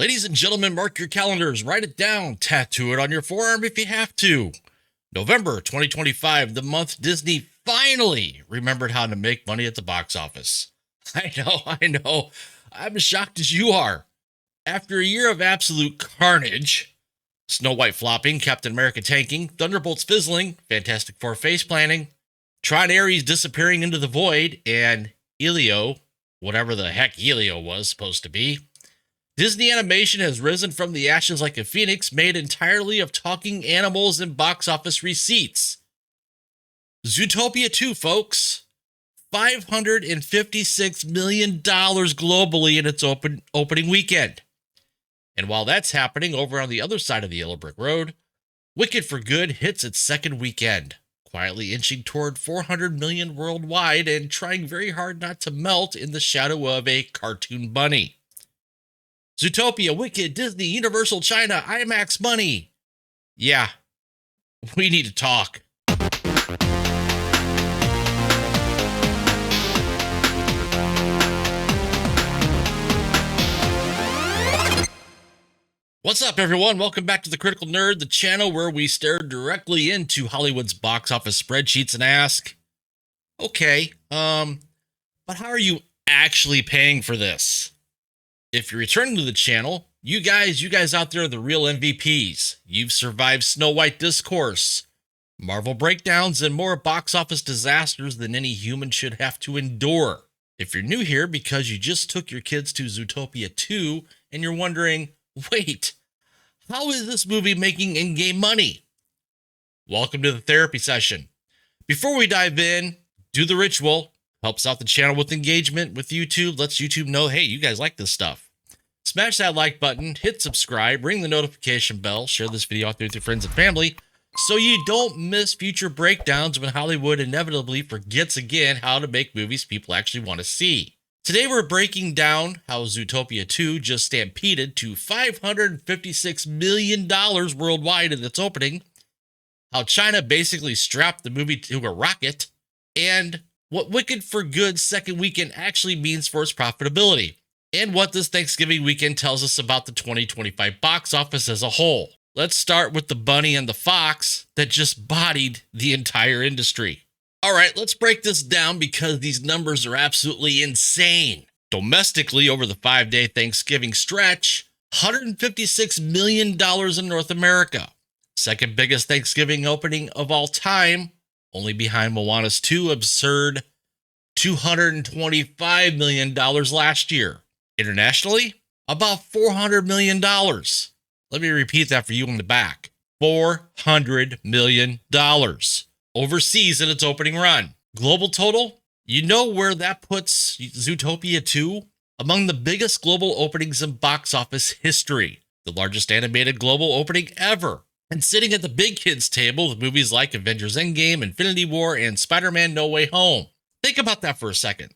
Ladies and gentlemen, mark your calendars, write it down, tattoo it on your forearm if you have to. November 2025, the month Disney finally remembered how to make money at the box office. I know. I'm as shocked as you are. After a year of absolute carnage, Snow White flopping, Captain America tanking, Thunderbolts fizzling, Fantastic Four face planting, Tron Ares disappearing into the void, and Helio, whatever the heck Helio was supposed to be, Disney Animation has risen from the ashes like a phoenix made entirely of talking animals and box office receipts. Zootopia 2, folks. $556 million globally in its opening weekend. And while that's happening over on the other side of the Yellow Brick Road, Wicked for Good hits its second weekend, quietly inching toward 400 million worldwide and trying very hard not to melt in the shadow of a cartoon bunny. Zootopia, Wicked, Disney, Universal, China, IMAX money. Yeah, we need to talk. What's up, everyone? Welcome back to The Critical Nerd, the channel where we stare directly into Hollywood's box office spreadsheets and ask, okay, but how are you actually paying for this? If you're returning to the channel, you guys out there are the real MVPs. You've survived Snow White discourse, Marvel breakdowns, and more box office disasters than any human should have to endure. If you're new here because you just took your kids to Zootopia 2 and you're wondering, wait, how is this movie making in-game money? Welcome to the therapy session. Before we dive in, do the ritual. Helps out the channel with engagement with YouTube, lets YouTube know, hey, you guys like this stuff. Smash that like button, hit subscribe, ring the notification bell, share this video out there with your friends and family so you don't miss future breakdowns when Hollywood inevitably forgets again how to make movies people actually want to see. Today we're breaking down how Zootopia 2 just stampeded to $556 million worldwide in its opening, how China basically strapped the movie to a rocket, and what Wicked for Good's second weekend actually means for its profitability, and what this Thanksgiving weekend tells us about the 2025 box office as a whole. Let's start with the bunny and the fox that just bodied the entire industry. All right, let's break this down because these numbers are absolutely insane. Domestically, over the 5-day Thanksgiving stretch, $156 million in North America. Second biggest Thanksgiving opening of all time, only behind Moana's 2 absurd $225 million last year. Internationally, about $400 million. Let me repeat that for you in the back. $400 million. Overseas in its opening run. Global total, you know where that puts Zootopia 2? Among the biggest global openings in box office history. The largest animated global opening ever. And sitting at the big kids table with movies like Avengers Endgame, Infinity War, and Spider-Man No Way Home. Think about that for a second.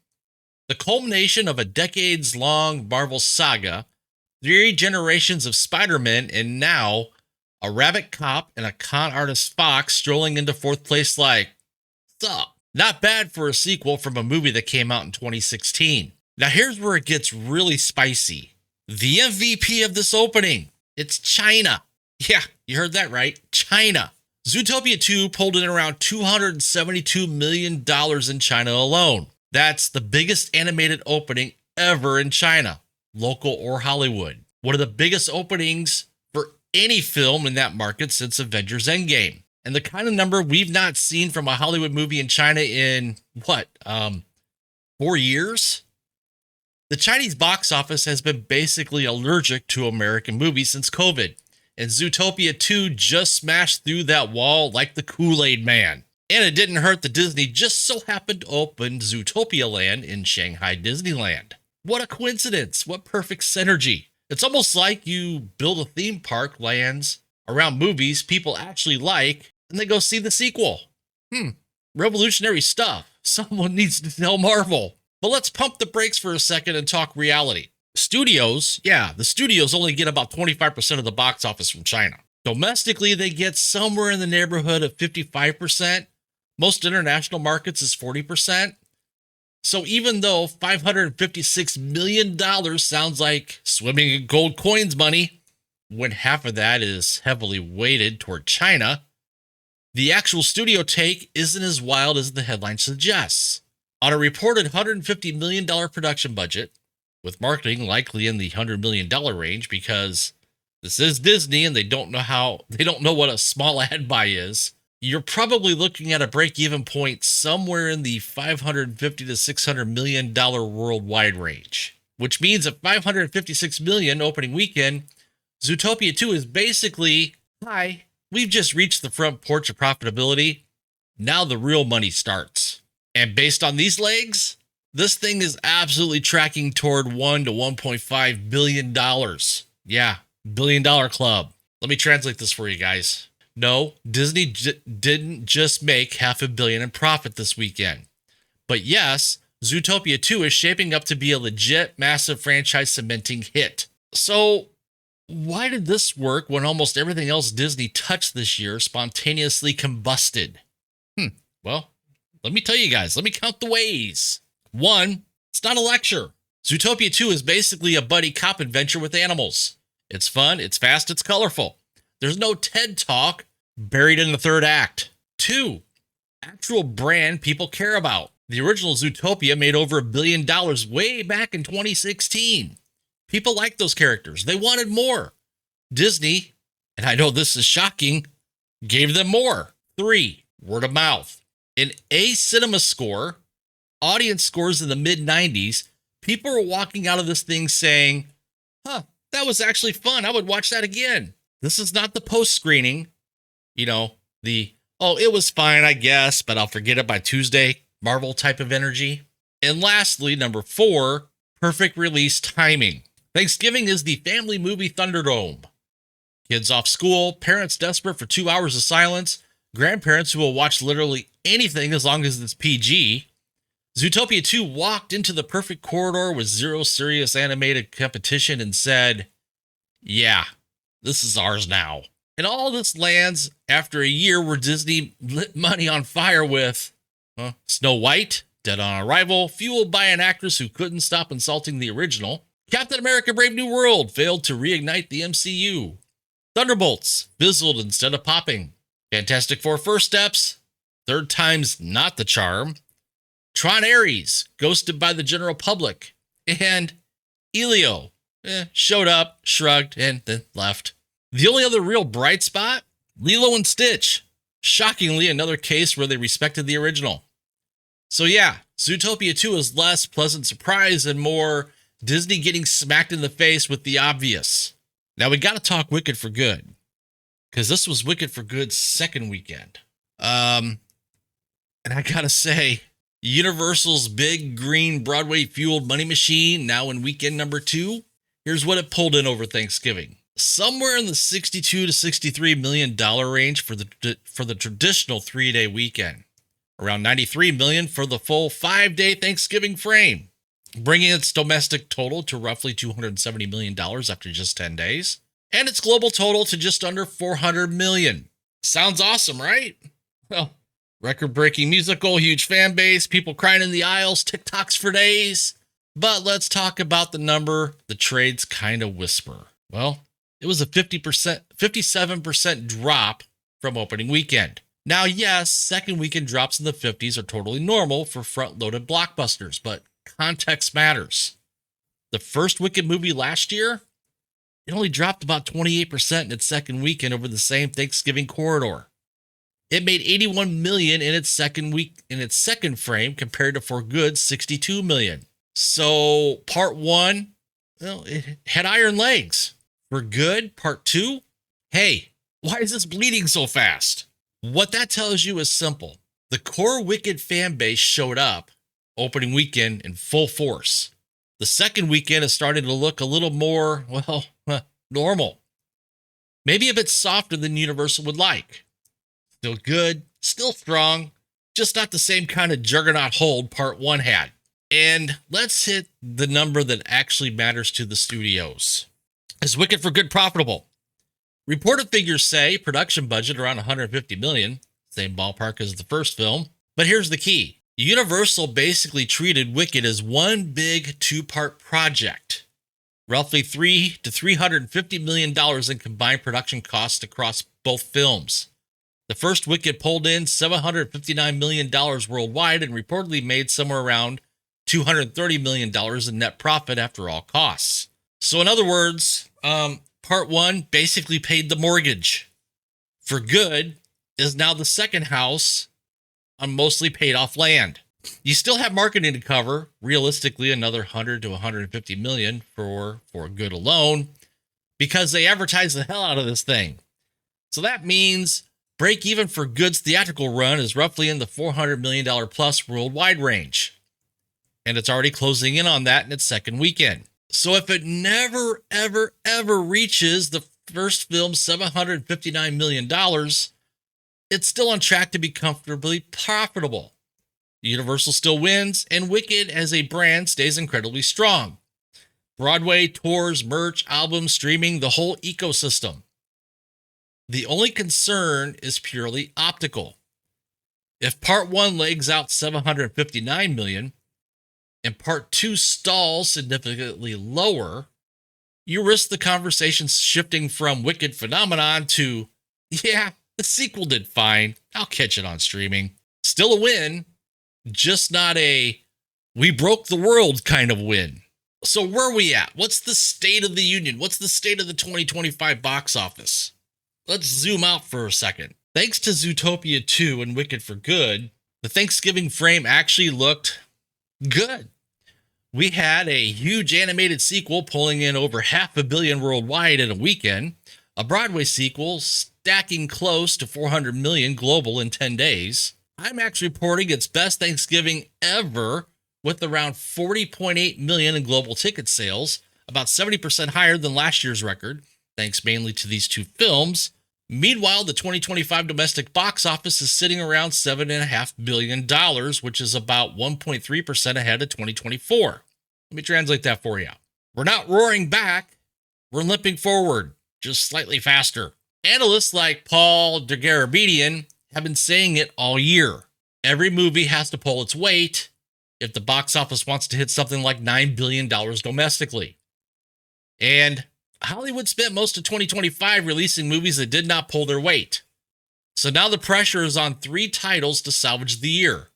The culmination of a decades-long Marvel saga, 3 generations of Spider-Man, and now a rabbit cop and a con artist fox strolling into 4th place like, sup? Not bad for a sequel from a movie that came out in 2016. Now here's where it gets really spicy. The MVP of this opening, it's China. Yeah, you heard that right, China. Zootopia 2 pulled in around $272 million in China alone. That's the biggest animated opening ever in China, local or Hollywood. One of the biggest openings for any film in that market since Avengers Endgame. And the kind of number we've not seen from a Hollywood movie in China in, 4 years? The Chinese box office has been basically allergic to American movies since COVID. And Zootopia 2 just smashed through that wall like the Kool-Aid Man. And it didn't hurt that Disney just so happened to open Zootopia Land in Shanghai Disneyland. What a coincidence. What perfect synergy. It's almost like you build a theme park lands around movies people actually like, and they go see the sequel. Revolutionary stuff. Someone needs to tell Marvel. But let's pump the brakes for a second and talk reality. Studios, the studios only get about 25% of the box office from China. Domestically, they get somewhere in the neighborhood of 55%. Most international markets is 40%. So even though $556 million sounds like swimming in gold coins money, when half of that is heavily weighted toward China, the actual studio take isn't as wild as the headline suggests. On a reported $150 million production budget, with marketing likely in the $100 million range because this is Disney and they don't know what a small ad buy is, you're probably looking at a break-even point somewhere in the $550 to $600 million worldwide range, which means at $556 million opening weekend, Zootopia 2 is basically, hi, we've just reached the front porch of profitability. Now the real money starts. And based on these legs, this thing is absolutely tracking toward $1 to $1.5 billion. Yeah, billion-dollar club. Let me translate this for you guys. No, Disney didn't just make $500 million in profit this weekend. But yes, Zootopia 2 is shaping up to be a legit, massive franchise cementing hit. So why did this work when almost everything else Disney touched this year spontaneously combusted? Well, let me tell you guys. Let me count the ways. 1, it's not a lecture. Zootopia 2 is basically a buddy cop adventure with animals. It's fun, it's fast, it's colorful. There's no TED Talk buried in the third act. 2, actual brand people care about. The original Zootopia made over $1 billion way back in 2016. People liked those characters. They wanted more. Disney, and I know this is shocking, gave them more. 3, word of mouth. An A cinema score, audience scores in the mid-90s, people were walking out of this thing saying, that was actually fun. I would watch that again. This is not the post-screening, it was fine, I guess, but I'll forget it by Tuesday, Marvel type of energy. And lastly, number 4, perfect release timing. Thanksgiving is the family movie Thunderdome. Kids off school, parents desperate for 2 hours of silence, grandparents who will watch literally anything as long as it's PG. Zootopia 2 walked into the perfect corridor with zero serious animated competition and said, yeah, this is ours now. And all this lands after a year where Disney lit money on fire with Snow White, Dead on Arrival, fueled by an actress who couldn't stop insulting the original. Captain America Brave New World failed to reignite the MCU. Thunderbolts fizzled instead of popping. Fantastic Four First Steps, third time's not the charm. Tron Ares, ghosted by the general public. And Elio, showed up, shrugged, and then left. The only other real bright spot, Lilo and Stitch. Shockingly, another case where they respected the original. So yeah, Zootopia 2 is less pleasant surprise and more Disney getting smacked in the face with the obvious. Now we got to talk Wicked for Good, because this was Wicked for Good's second weekend. And I gotta say, Universal's big green Broadway fueled money machine now in weekend number 2. Here's what it pulled in over Thanksgiving. Somewhere in the $62 to $63 million range for the traditional 3-day weekend. Around $93 million for the full 5-day Thanksgiving frame, bringing its domestic total to roughly $270 million after just 10 days, and its global total to just under $400 million. Sounds awesome, right? Well, record-breaking musical, huge fan base, people crying in the aisles, TikToks for days. But let's talk about the number the trades kind of whisper. Well, it was a 57% drop from opening weekend. Now, yes, second weekend drops in the 50s are totally normal for front-loaded blockbusters, but context matters. The first Wicked movie last year, it only dropped about 28% in its second weekend over the same Thanksgiving corridor. It made $81 million in its second frame compared to For Good's $62 million. So part 1, it had iron legs. For Good, part 2, hey, why is this bleeding so fast? What that tells you is simple. The core Wicked fan base showed up opening weekend in full force. The second weekend is starting to look a little more, normal. Maybe a bit softer than Universal would like. Still good, still strong, just not the same kind of juggernaut hold part 1 had. And let's hit the number that actually matters to the studios. Is Wicked for Good profitable? Reported figures say production budget around $150 million, same ballpark as the first film. But here's the key. Universal basically treated Wicked as one big two-part project. Roughly $300 to $350 million in combined production costs across both films. The first Wicked pulled in $759 million worldwide and reportedly made somewhere around $230 million in net profit after all costs. So in other words, part one basically paid the mortgage. For Good is now the second house on mostly paid off land. You still have marketing to cover, realistically another 100 to 150 million for Good alone, because they advertise the hell out of this thing. So that means break even for Good's theatrical run is roughly in the $400 million plus worldwide range. And it's already closing in on that in its second weekend. So if it never, ever, ever reaches the first film's $759 million, it's still on track to be comfortably profitable. Universal still wins, and Wicked as a brand stays incredibly strong. Broadway, tours, merch, albums, streaming, the whole ecosystem. The only concern is purely optical. If part one legs out $759 million, and part two stalls significantly lower, you risk the conversation shifting from Wicked phenomenon to, yeah, the sequel did fine, I'll catch it on streaming. Still a win, just not a we broke the world kind of win. So where are we at? What's the state of the union? What's the state of the 2025 box office? Let's zoom out for a second. Thanks to Zootopia 2 and Wicked for Good, the Thanksgiving frame actually looked good. We had a huge animated sequel pulling in over $500 million worldwide in a weekend, a Broadway sequel stacking close to $400 million global in 10 days. IMAX reporting its best Thanksgiving ever with around 40.8 million in global ticket sales, about 70% higher than last year's record, thanks mainly to these two films. Meanwhile, the 2025 domestic box office is sitting around $7.5 billion, which is about 1.3% ahead of 2024. Let me translate that for you. We're not roaring back, we're limping forward, just slightly faster. Analysts like Paul Dergarabedian have been saying it all year. Every movie has to pull its weight if the box office wants to hit something like $9 billion domestically. And Hollywood spent most of 2025 releasing movies that did not pull their weight. So now the pressure is on 3 titles to salvage the year.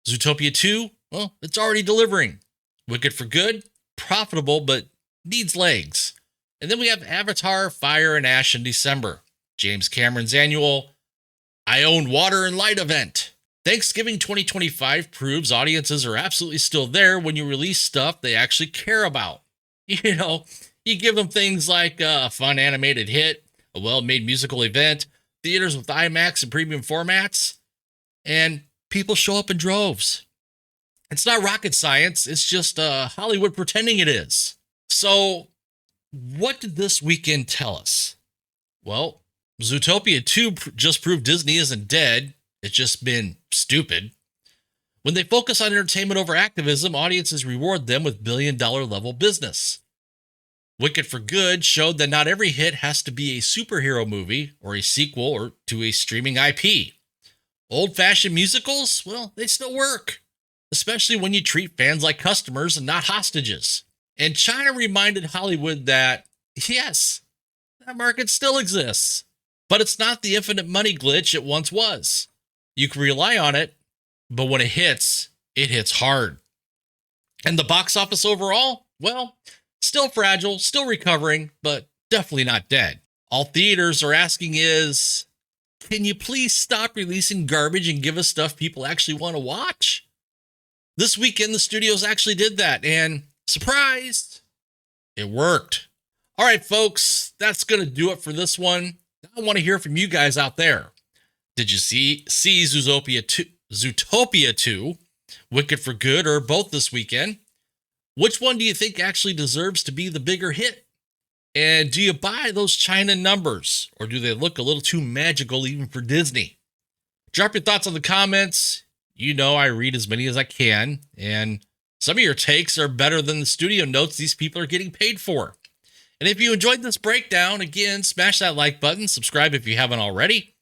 Zootopia 2, well, it's already delivering. Wicked for Good, profitable but needs legs. And then we have Avatar, Fire and Ash in December. James Cameron's annual I Own Water and Light event. Thanksgiving 2025 proves audiences are absolutely still there when you release stuff they actually care about. You know, you give them things like a fun animated hit, a well-made musical event, theaters with IMAX and premium formats, and people show up in droves. It's not rocket science, it's just Hollywood pretending it is. So, what did this weekend tell us? Well, Zootopia 2 just proved Disney isn't dead, it's just been stupid. When they focus on entertainment over activism, audiences reward them with billion-dollar level business. Wicked for Good showed that not every hit has to be a superhero movie or a sequel or to a streaming IP. Old-fashioned musicals, well, they still work, especially when you treat fans like customers and not hostages. And China reminded Hollywood that, yes, that market still exists, but it's not the infinite money glitch it once was. You can rely on it, but when it hits hard. And the box office overall, well, still fragile, still recovering, but definitely not dead. All theaters are asking is, can you please stop releasing garbage and give us stuff people actually want to watch? This weekend, the studios actually did that, and surprise, it worked. All right, folks, that's going to do it for this one. I want to hear from you guys out there. Did you see Zootopia 2, Wicked for Good, or both this weekend? Which one do you think actually deserves to be the bigger hit? And do you buy those China numbers, or do they look a little too magical even for Disney? Drop your thoughts in the comments. You know I read as many as I can, and some of your takes are better than the studio notes these people are getting paid for. And if you enjoyed this breakdown, again, smash that like button, subscribe if you haven't already.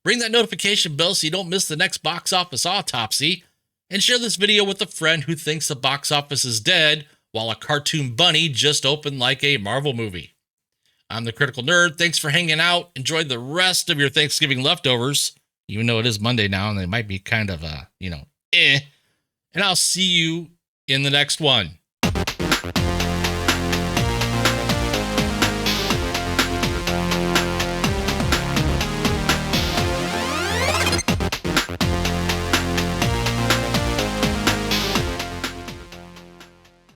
Ring that notification bell so you don't miss the next box office autopsy. And share this video with a friend who thinks the box office is dead while a cartoon bunny just opened like a Marvel movie. I'm the Critical Nerd. Thanks for hanging out. Enjoy the rest of your Thanksgiving leftovers, even though it is Monday now and they might be kind of, And I'll see you in the next one.